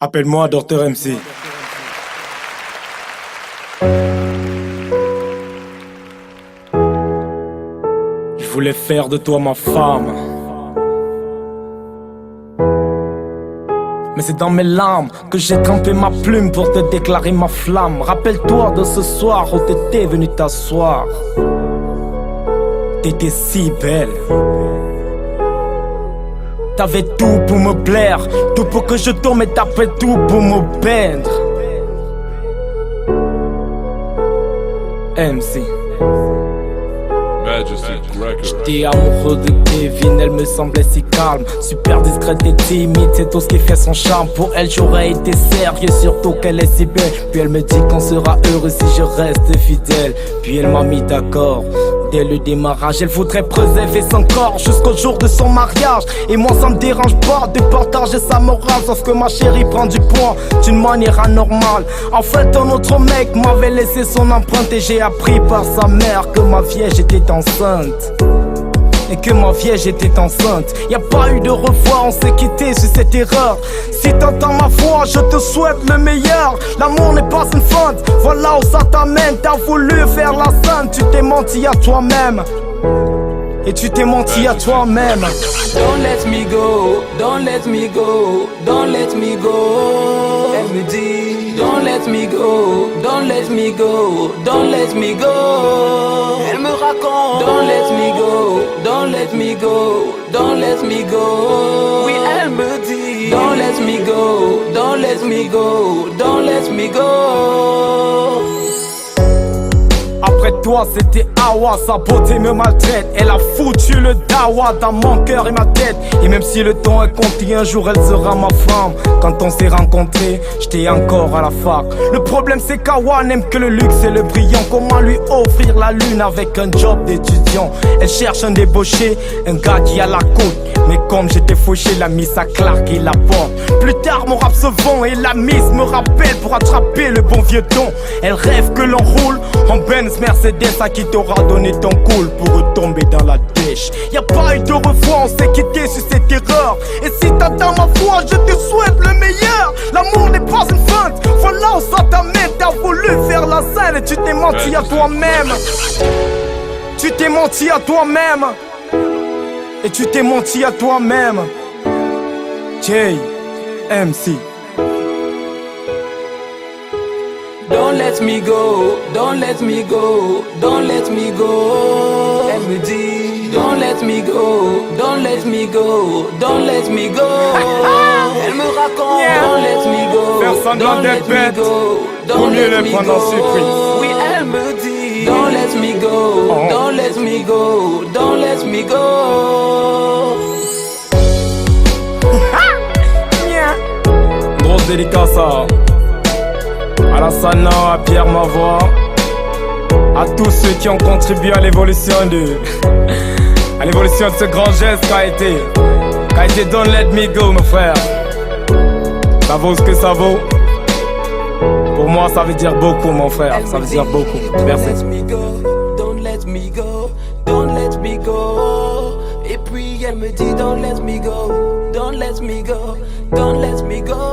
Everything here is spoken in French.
Appelle-moi Dr MC. Je voulais faire de toi ma femme, mais c'est dans mes larmes que j'ai trempé ma plume pour te déclarer ma flamme. Rappelle-toi de ce soir où t'étais venu t'asseoir. T'étais si belle, t'avais tout pour me plaire, tout pour que je tombe et t'appelles tout pour me peindre. MC. J'étais amoureux de Kevin, elle me semblait si calme, super discrète et timide, c'est tout ce qui fait son charme. Pour elle j'aurais été sérieux, surtout qu'elle est si belle. Puis elle me dit qu'on sera heureux si je reste fidèle. Puis elle m'a mis d'accord dès le démarrage, elle voudrait préserver son corps jusqu'au jour de son mariage. Et moi ça me dérange pas de partager sa morale, sauf que ma chérie prend du poids d'une manière anormale. En fait un autre mec m'avait laissé son empreinte, et j'ai appris par sa mère que ma vierge était enceinte. Et que ma vierge était enceinte. Y'a pas eu de revoir, on s'est quitté sur cette erreur. Si t'entends ma voix, je te souhaite le meilleur. L'amour n'est pas une feinte, voilà où ça t'amène. T'as voulu faire la sainte, tu t'es menti à toi-même. Et tu t'es menti à toi-même. Don't let me go, don't let me go, don't let me go. Elle me dit, don't let me go, don't let me go, don't let me go. Elle me raconte, don't let me go, don't let me go, don't let me go. Oui, elle me dit, don't let me go, don't let me go, don't let me go. Après toi c'était Awa, sa beauté me maltraite. Elle a foutu le dawa dans mon cœur et ma tête. Et même si le temps est compté, un jour elle sera ma femme. Quand on s'est rencontrés, j'étais encore à la fac. Le problème c'est qu'Awa n'aime que le luxe et le brillant. Comment lui offrir la lune avec un job d'étudiant? Elle cherche un débauché, un gars qui a la côte. Mais comme j'étais fauché, la mise à claquer la porte. Plus tard mon rap se vend et la mise me rappelle pour attraper le bon vieux don. Elle rêve que l'on roule en Benz Mercedes, à qui t'aura donné ton cool pour retomber dans la dèche. Y'a pas eu de revoir, on s'est quitté sur cette erreur. Et si t'entends ma voix, je te souhaite le meilleur. L'amour n'est pas une feinte, voilà où ça t'amène. T'as voulu faire la scène et tu t'es menti à toi-même. Tu t'es menti à toi-même. Et tu t'es menti à toi-même. J.MC. Don't let me go, don't let me go, don't let me go. Elle me dit, don't let me go, don't let me go, don't let me go. Elle me raconte, don't let me go, personne doit être bête, don't mieux let les me prendre en go. surprise. Oui, elle me dit, don't let me go, don't let me go, don't let me go. Grosse dédicace à Alassana, à Pierre Mavoie, à tous ceux qui ont contribué à l'évolution de ce grand geste qu'a été Don't Let Me Go, mon frère. Ça vaut ce que ça vaut. Pour moi ça veut dire beaucoup, mon frère, ça veut dire beaucoup. Merci. Don't let me go, don't let me go, don't let me go. Et puis elle me dit don't let me go, don't let me go, don't let me go.